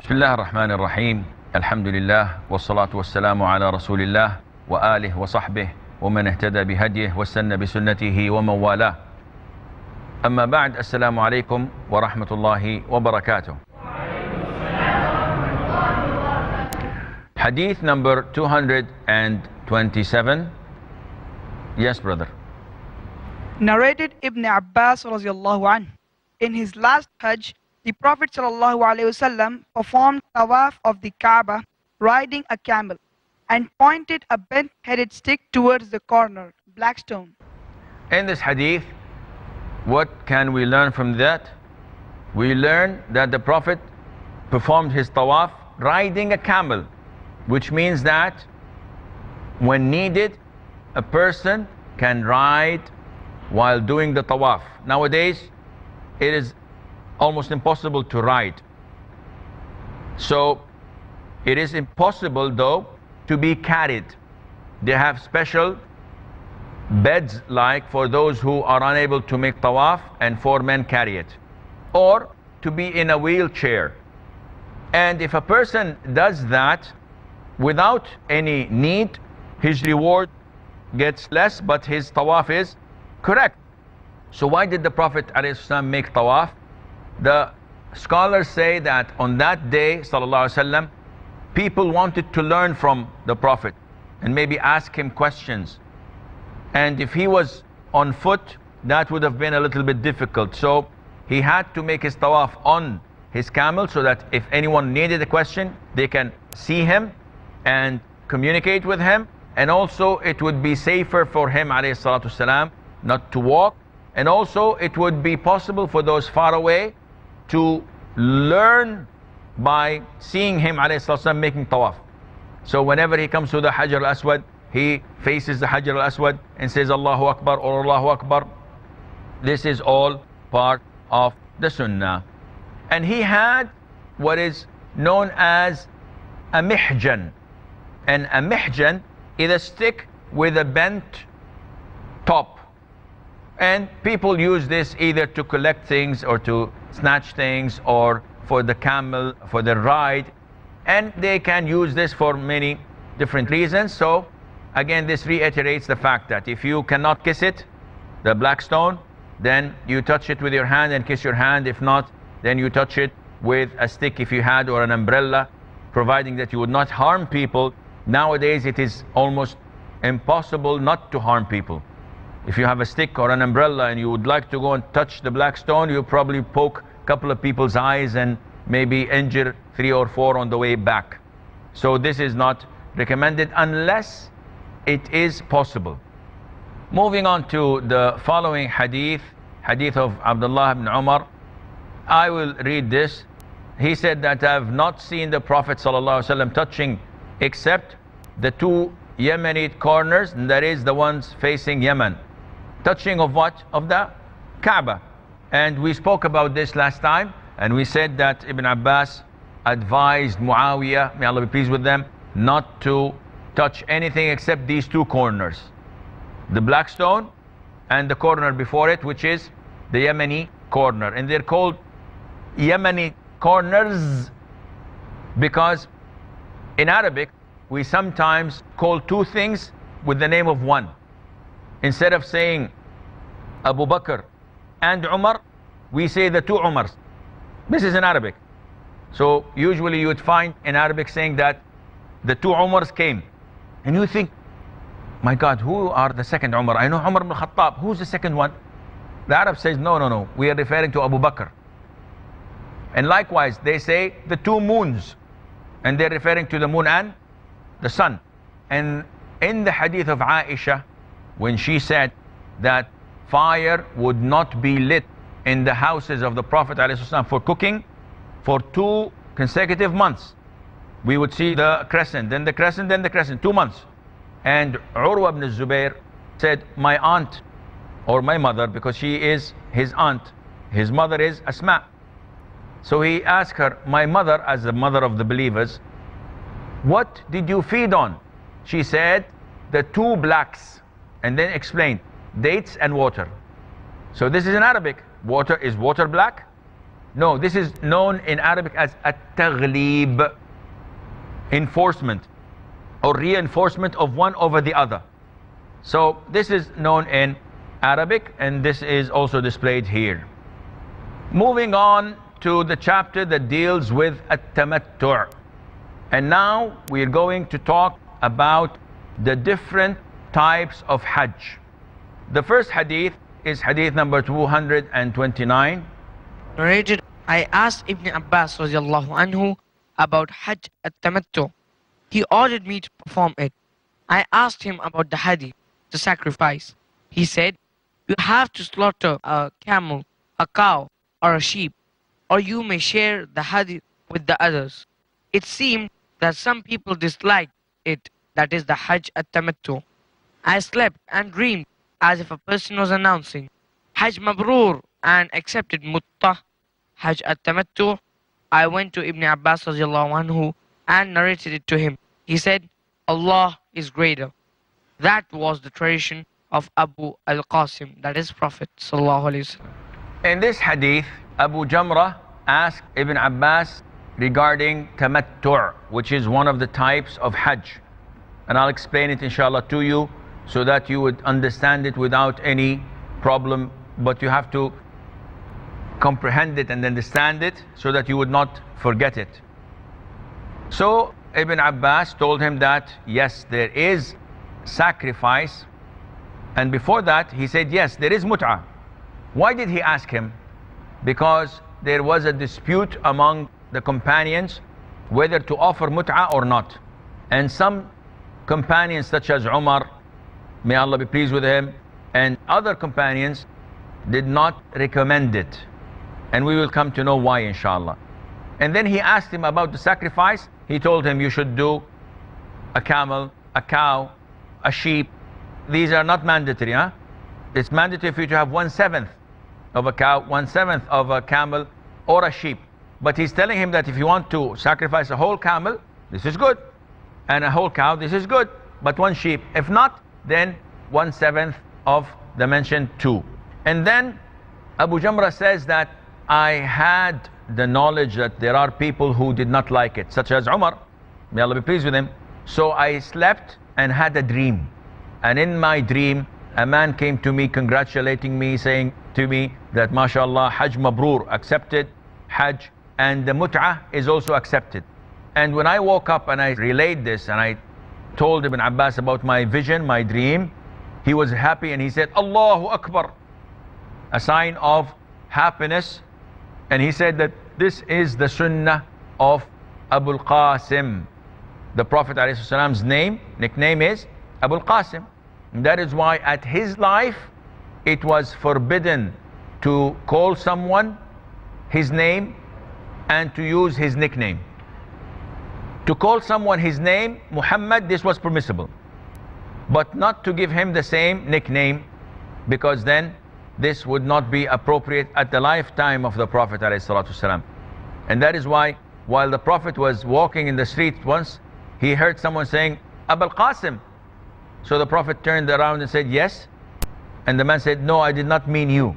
بسم الله الرحمن الرحيم. الحمد لله والصلاة والسلام على رسول الله وآله وصحبه ومن اهتدى بهديه واستنى بسنته ومن والاه. أما بعد، السلام عليكم ورحمة الله وبركاته. Hadith number 227. Yes, brother. Narrated Ibn Abbas radiallahu anh. In his last Hajj, the Prophet sallallahu alaihi wasallam performed tawaf of the Kaaba riding a camel and pointed a bent-headed stick towards the corner, black stone. In this hadith, what can we learn from that? We learn that the Prophet performed his tawaf riding a camel, which means that when needed, a person can ride while doing the tawaf. Nowadays, it is almost impossible to ride. So it is impossible though to be carried. They have special beds like for those who are unable to make tawaf, and 4 men carry it. Or to be in a wheelchair. And if a person does that without any need, his reward gets less, but his tawaf is correct. So why did the Prophet ﷺ make tawaf? The scholars say that on that day, sallallahu alaihi wasallam, people wanted to learn from the Prophet and maybe ask him questions. And if he was on foot, that would have been a little bit difficult. So he had to make his tawaf on his camel so that if anyone needed a question, they can see him and communicate with him. And also it would be safer for him, alayhi salatu wasalam, not to walk. And also it would be possible for those far away to learn by seeing him, alayhi salatu wasalam, making tawaf. So whenever he comes to the Hajar al-Aswad, he faces the Hajar al-Aswad and says Allahu Akbar or Allahu Akbar. This is all part of the Sunnah. And he had what is known as a mihjan. And a mihjan is a stick with a bent top. And people use this either to collect things or to snatch things or for the camel, for the ride. And they can use this for many different reasons. So again, this reiterates the fact that if you cannot kiss it, the black stone, then you touch it with your hand and kiss your hand. If not, then you touch it with a stick if you had, or an umbrella, providing that you would not harm people. Nowadays, it is almost impossible not to harm people. If you have a stick or an umbrella and you would like to go and touch the black stone, you'll probably poke a couple of people's eyes and maybe injure 3 or 4 on the way back. So this is not recommended unless it is possible. Moving on to the following hadith, hadith of Abdullah ibn Umar. I will read this. He said that I have not seen the Prophet ﷺ touching except the 2 Yemenite corners, and that is the ones facing Yemen. Touching of what? Of the Kaaba. And we spoke about this last time, and we said that Ibn Abbas advised Muawiyah, may Allah be pleased with them, not to touch anything except these 2 corners. The black stone and the corner before it, which is the Yemeni corner. And they're called Yemeni corners because in Arabic, we sometimes call 2 things with the name of one. Instead of saying Abu Bakr and Umar, we say the 2 Umars. This is in Arabic. So usually you would find in Arabic saying that the 2 Umars came. And you think, my God, who are the second Umar? I know Umar ibn Khattab. Who's the second one? The Arab says, no. We are referring to Abu Bakr. And likewise, they say the 2 moons. And they're referring to the moon and the sun. And in the hadith of Aisha, when she said that fire would not be lit in the houses of the Prophet ﷺ for cooking for 2 consecutive months. We would see the crescent, then the crescent, then the crescent, 2 months. And Urwa ibn Zubair said, my aunt, or my mother, because she is his aunt, his mother is Asma. So he asked her, my mother, as the mother of the believers, what did you feed on? She said, the 2 blacks, and then explained, dates and water. So this is in Arabic. Water, is water black? No, this is known in Arabic as at-taghlib, enforcement or reinforcement of one over the other. So this is known in Arabic, and this is also displayed here. Moving on to the chapter that deals with at-tamattu'. And now we're going to talk about the different types of Hajj. The first hadith is hadith number 229. Narrated, I asked Ibn Abbas radiallahu anhu about Hajj at-tamattu'. He ordered me to perform it. I asked him about the hadi, the sacrifice. He said, you have to slaughter a camel, a cow, or a sheep, or you may share the hadi with the others. It seemed that some people disliked it, that is the Hajj at-tamattu'. I slept and dreamed as if a person was announcing, Hajj Mabrur, and accepted Mutta, Hajj at-tamattu'. I went to Ibn Abbas radiallahu anhu and narrated it to him. He said, Allah is greater. That was the tradition of Abu al-Qasim, that is Prophet sallallahu alaihi wasallam. In this hadith, Abu Jamrah asked Ibn Abbas regarding tamattu', which is one of the types of Hajj. And I'll explain it inshallah to you so that you would understand it without any problem, but you have to comprehend it and understand it so that you would not forget it. So Ibn Abbas told him that yes, there is sacrifice, and before that he said yes, there is mut'ah. Why did he ask him? Because there was a dispute among the companions whether to offer mut'ah or not, and some companions such as Umar, may Allah be pleased with him, and other companions did not recommend it, and we will come to know why inshallah. And then he asked him about the sacrifice. He told him you should do a camel, a cow, a sheep. These are not mandatory, huh? It's mandatory for you to have 1/7 of a cow, 1/7 of a camel or a sheep. But he's telling him that if you want to sacrifice a whole camel, this is good, and a whole cow, this is good, but one sheep. If not, then 1/7 of the mentioned 2. And then Abu Jamrah says that I had the knowledge that there are people who did not like it, such as Umar, may Allah be pleased with him. So I slept and had a dream, and in my dream a man came to me congratulating me, saying to me that mashallah, Hajj Mabrur, accepted Hajj, and the mut'ah is also accepted. And when I woke up and I relayed this and I told Ibn Abbas about my vision, my dream, he was happy and he said Allahu Akbar, a sign of happiness. And he said that this is the sunnah of Abu al-Qasim. The Prophet ﷺ's nickname is Abu al-Qasim. And that is why at his life it was forbidden to call someone his name and to use his nickname. To call someone his name, Muhammad, this was permissible, but not to give him the same nickname, because then this would not be appropriate at the lifetime of the Prophet ﷺ. And that is why while the Prophet was walking in the street once, he heard someone saying Abu al-Qasim. So the Prophet turned around and said yes, and the man said, no, I did not mean you.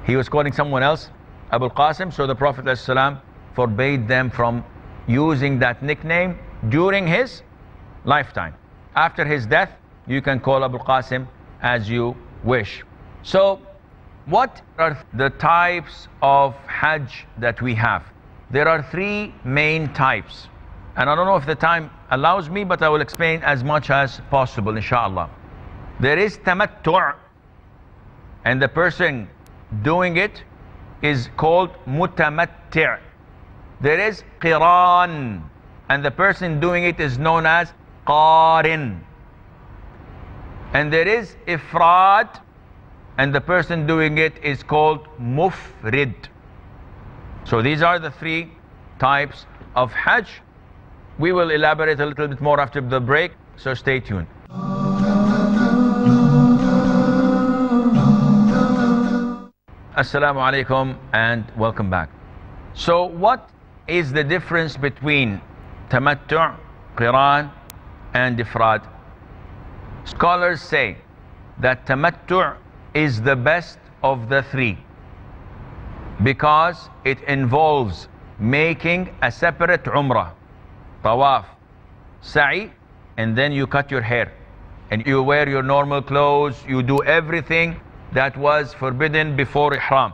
He was calling someone else Abu al-Qasim. So the Prophet ﷺ forbade them from using that nickname during his lifetime. After his death, you can call Abu al-Qasim as you wish. So what are the types of Hajj that we have? There are 3 main types, and I don't know if the time allows me, but I will explain as much as possible inshallah. There is tamattu', and the person doing it is called mutamatti'. There is qiran, and the person doing it is known as qarin. And there is ifrad, and the person doing it is called mufrid. So these are the 3 types of Hajj. We will elaborate a little bit more after the break, so stay tuned. Assalamu alaikum and welcome back. So what is the difference between tamattu', qiran and ifrad? Scholars say that tamattu' is the best of the 3. because it involves making a separate umrah, tawaf, sa'i, and then you cut your hair and you wear your normal clothes, you do everything that was forbidden before ihram.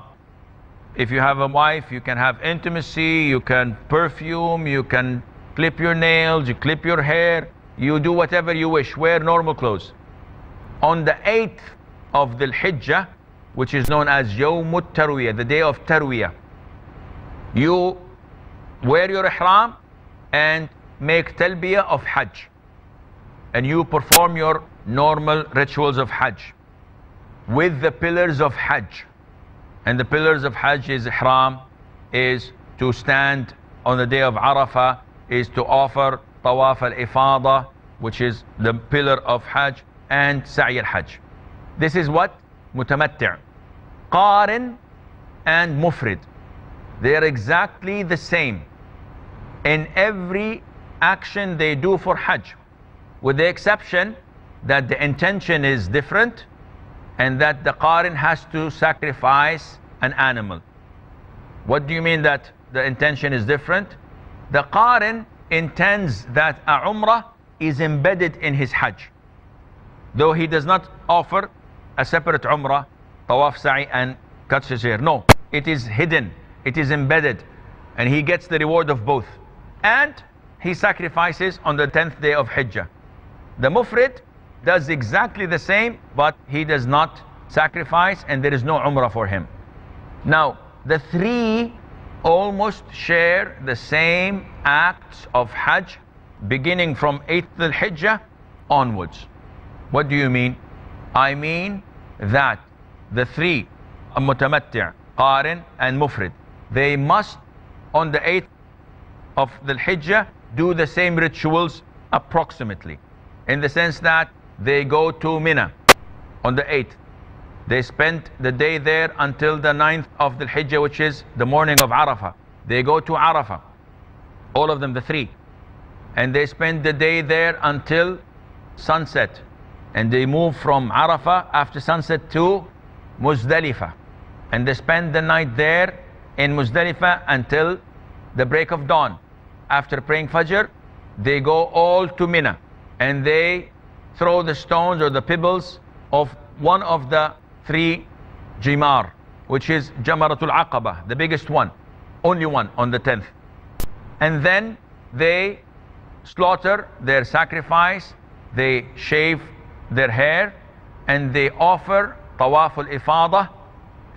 If you have a wife, you can have intimacy, you can perfume, you can clip your nails, you clip your hair, you do whatever you wish, wear normal clothes. On the 8th of Dhul Hijjah, which is known as Yawmut Tarwiyah, the day of Tarwiyah, you wear your ihram and make talbiyah of Hajj, and you perform your normal rituals of Hajj with the pillars of Hajj. And the pillars of Hajj is ihram, is to stand on the day of Arafah, is to offer tawaf al-ifada, which is the pillar of Hajj, and sa'i al-Hajj. This is what? Mutamatti'. Qarin and Mufrid, they are exactly the same in every action they do for Hajj, with the exception that the intention is different and that the Qarin has to sacrifice an animal. What do you mean that the intention is different? The Qarin intends that a Umrah is embedded in his Hajj, though he does not offer a separate Umrah, Tawaf, Sa'i, and cuts his hair. No, it is hidden, it is embedded, and he gets the reward of both. And he sacrifices on the 10th day of Hijjah. The Mufrid does exactly the same, but he does not sacrifice, and there is no Umrah for him. Now, the three almost share the same acts of Hajj, beginning from 8th Dhul-Hijjah onwards. What do you mean? I mean that the three, Mutamatti', Qarin, and Mufrid, they must, on the 8th of Dhul-Hijjah, do the same rituals approximately, in the sense that they go to Mina on the 8th. They spend the day there until the 9th of the Hijjah, which is the morning of Arafah. They go to Arafah, all of them, the three. And they spend the day there until sunset. And they move from Arafah after sunset to Muzdalifah. And they spend the night there in Muzdalifah until the break of dawn. After praying Fajr, they go all to Mina. And they throw the stones or the pebbles of one of the three Jimar, which is Jamaratul Aqaba, the biggest one, only one on the 10th. And then they slaughter their sacrifice, they shave their hair, and they offer Tawaf al-Ifada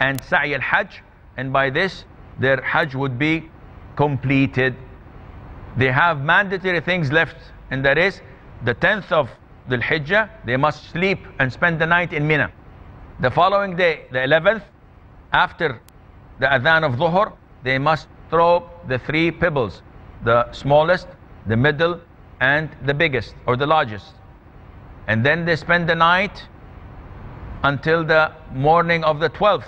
and Sa'i al-Hajj, and by this their Hajj would be completed. They have mandatory things left, and that is the 10th of Dhul Hijjah, they must sleep and spend the night in Mina. The following day, the 11th, after the adhan of Dhuhr, they must throw the three pebbles, the smallest, the middle, and the biggest or the largest. And then they spend the night until the morning of the 12th.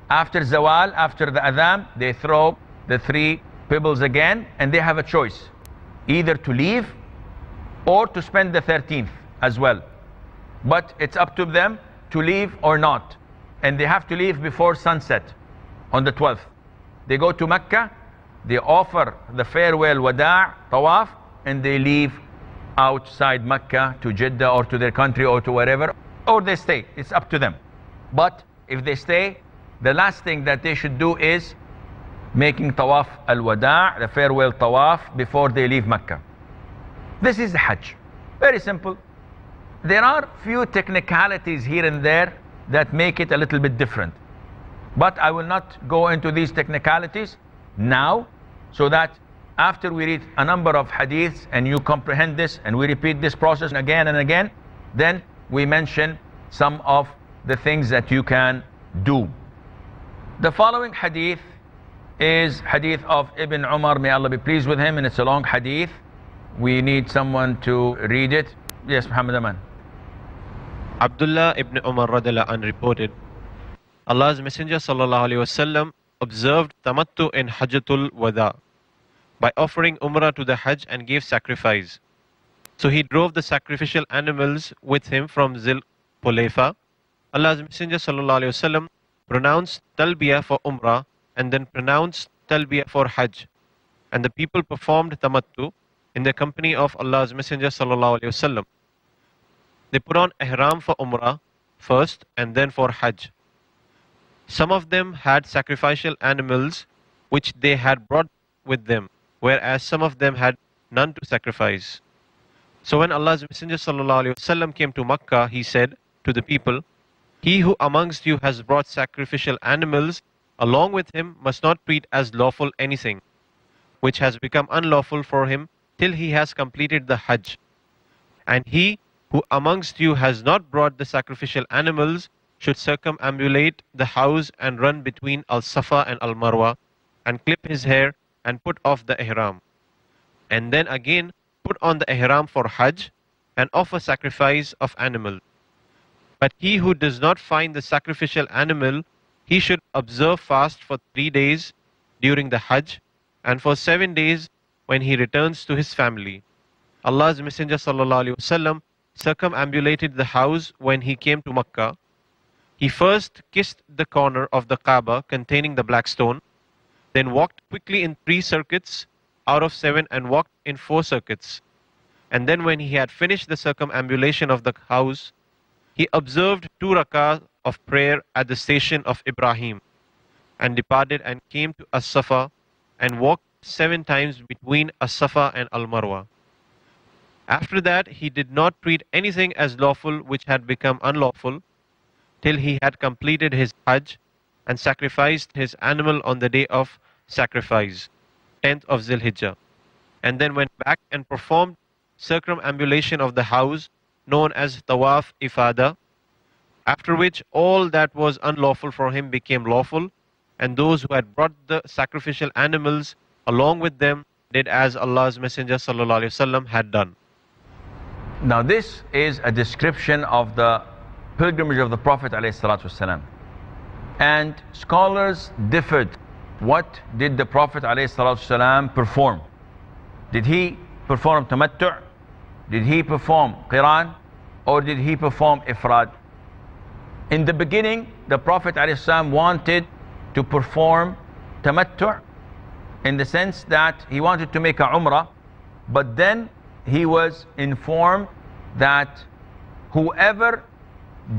After Zawal, after the adhan, they throw the three pebbles again, and they have a choice, either to leave or to spend the 13th as well. But it's up to them to leave or not. And they have to leave before sunset on the 12th. They go to Mecca, they offer the farewell wada' tawaf, and they leave outside Mecca to Jeddah or to their country or to wherever, or they stay. It's up to them. But if they stay, the last thing that they should do is making tawaf al-wada', the farewell tawaf, before they leave Mecca. This is the Hajj. Very simple. There are few technicalities here and there that make it a little bit different. But I will not go into these technicalities now, so that after we read a number of hadiths and you comprehend this and we repeat this process again and again, then we mention some of the things that you can do. The following hadith is hadith of Ibn Umar, may Allah be pleased with him, and it's a long hadith. We need someone to read it. Yes, Muhammad Aman. Abdullah ibn Umar radiallahu anh reported, Allah's Messenger sallallahu alaihi wasallam observed tamattu in Hajjatul Wada by offering Umrah to the Hajj and gave sacrifice. So he drove the sacrificial animals with him from Zil Hulayfa. Allah's Messenger sallallahu alaihi wasallam pronounced talbiyah for Umrah and then pronounced talbiyah for Hajj. And the people performed tamattu in the company of Allah's Messenger sallallahu alaihi wasallam. They put on ihram for Umrah first and then for Hajj. Some of them had sacrificial animals which they had brought with them, whereas some of them had none to sacrifice. So when Allah's Messenger sallallahu alaihi wasallam came to Makkah, he said to the people, "He who amongst you has brought sacrificial animals along with him must not treat as lawful anything which has become unlawful for him till he has completed the Hajj. And he who amongst you has not brought the sacrificial animals should circumambulate the house and run between Al-Safa and Al-Marwa and clip his hair and put off the ihram. And then again put on the ihram for Hajj and offer sacrifice of animal. But he who does not find the sacrificial animal, he should observe fast for 3 days during the Hajj and for 7 days when he returns to his family." Allah's Messenger sallallahu alaihi wasallam circumambulated the house when he came to Makkah. He first kissed the corner of the Kaaba containing the black stone, then walked quickly in 3 circuits out of 7 and walked in 4 circuits. And then when he had finished the circumambulation of the house, he observed 2 rak'ahs of prayer at the station of Ibrahim and departed and came to As-Safa and walked 7 times between As-Safa and Al-Marwa. After that, he did not treat anything as lawful which had become unlawful till he had completed his Hajj and sacrificed his animal on the day of sacrifice, 10th of Zil-Hijjah, and then went back and performed circumambulation of the house known as Tawaf Ifada, after which all that was unlawful for him became lawful, and those who had brought the sacrificial animals along with them did as Allah's Messenger sallallahu alaihi wasallam had done. Now this is a description of the pilgrimage of the Prophet ﷺ. And scholars differed. What did the Prophet ﷺ perform? Did he perform tamattu'? Did he perform qiran? Or did he perform ifrad? In the beginning, the Prophet ﷺ wanted to perform tamattu' in the sense that he wanted to make a umrah, but then he was informed that whoever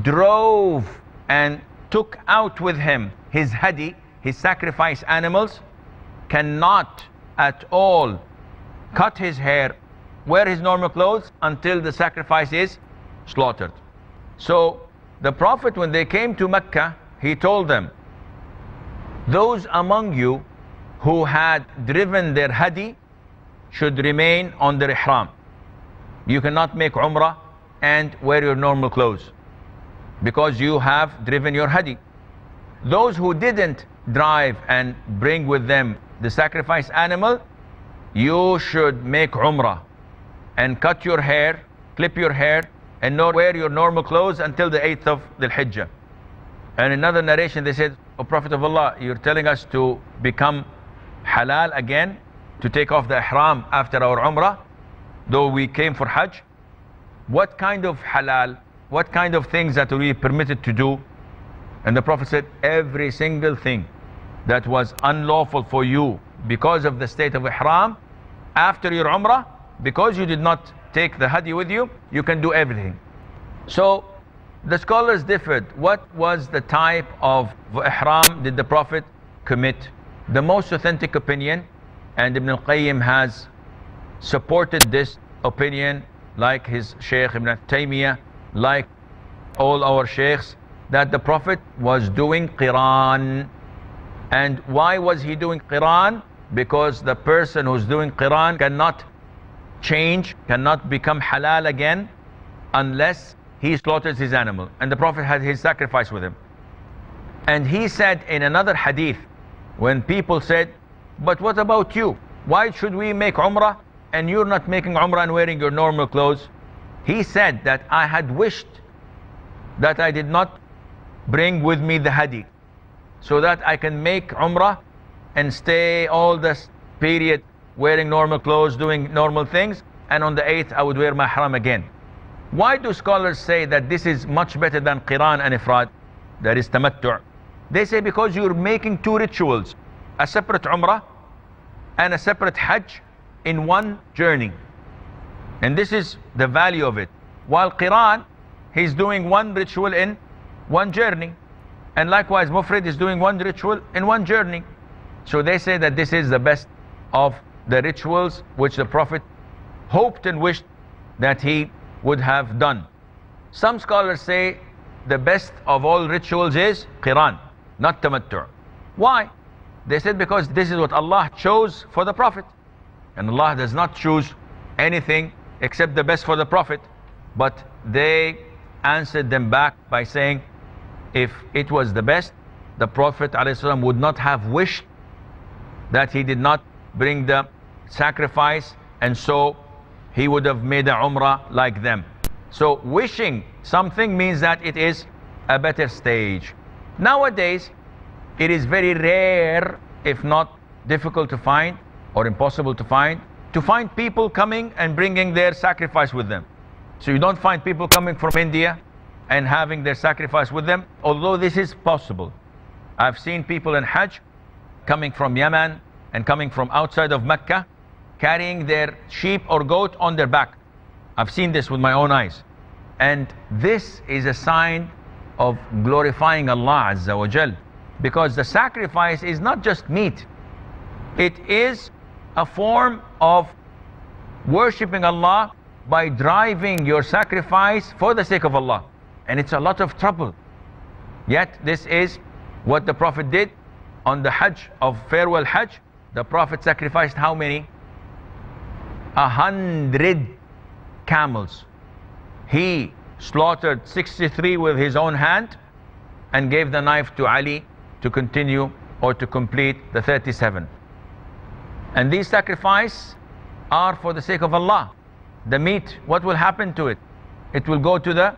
drove and took out with him his hadi, his sacrifice animals, cannot at all cut his hair, wear his normal clothes until the sacrifice is slaughtered. So the Prophet, when they came to Mecca, he told them, those among you who had driven their hadi should remain on their ihram. You cannot make umrah and wear your normal clothes because you have driven your hadi. Those who didn't drive and bring with them the sacrifice animal, you should make umrah and cut your hair, clip your hair, and not wear your normal clothes until the 8th of the Hijjah. And another narration, they said, "O Prophet of Allah, you're telling us to become halal again, to take off the ihram after our umrah, though we came for Hajj? What kind of halal? What kind of things that we permitted to do?" And the Prophet said, every single thing that was unlawful for you because of the state of ihram, after your umrah, because you did not take the hadi with you, you can do everything. So the scholars differed. What was the type of ihram did the Prophet commit? The most authentic opinion, and Ibn al-Qayyim has supported this opinion, like his Shaykh Ibn Taymiyyah, like all our sheikhs, that the Prophet was doing qiran. And why was he doing qiran? Because the person who's doing qiran cannot change, cannot become halal again unless he slaughters his animal. And the Prophet had his sacrifice with him. And he said in another hadith, when people said, but what about you? Why should we make umrah and you're not making umrah and wearing your normal clothes? He said that I had wished that I did not bring with me the hadi, so that I can make umrah and stay all this period wearing normal clothes, doing normal things, and on the 8th I would wear my ihram again. Why do scholars say that this is much better than qiran and ifrad, that is tamattu'? They say because you're making 2 rituals. a separate Umrah and a separate Hajj in one journey. And this is the value of it. While Qiran, he's doing one ritual in one journey. And likewise, Mufrid is doing one ritual in one journey. So they say that this is the best of the rituals which the Prophet hoped and wished that he would have done. Some scholars say the best of all rituals is Qiran, not Tamattu'. Why? They said because this is what Allah chose for the Prophet. And Allah does not choose anything except the best for the Prophet. But they answered them back by saying, if it was the best, the Prophet ﷺ would not have wished that he did not bring the sacrifice, and so he would have made a Umrah like them. So wishing something means that it is a better stage. Nowadays, it is very rare, if not difficult to find or impossible to find people coming and bringing their sacrifice with them. So you don't find people coming from India and having their sacrifice with them, although this is possible. I've seen people in Hajj coming from Yemen and coming from outside of Mecca, carrying their sheep or goat on their back. I've seen this with my own eyes. And this is a sign of glorifying Allah Azza wa Jal, because the sacrifice is not just meat. It is a form of worshipping Allah by driving your sacrifice for the sake of Allah. And it's a lot of trouble. Yet this is what the Prophet did on the Hajj of farewell Hajj. The Prophet sacrificed how many? 100 camels. He slaughtered 63 with his own hand and gave the knife to Ali to continue or to complete the 37. And these sacrifices are for the sake of Allah. The meat, what will happen to it? It will go to the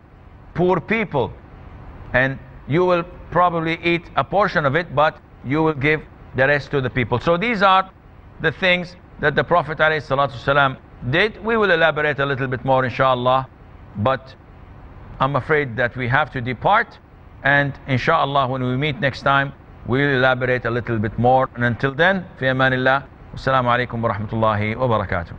poor people, and you will probably eat a portion of it, but you will give the rest to the people. So these are the things that the Prophet ﷺ did. We will elaborate a little bit more inshallah, but I'm afraid that we have to depart, and inshallah when we meet next time we'll elaborate a little bit more. And until then, fi amanillah, assalamu alaikum wa rahmatullahi wa barakatuh.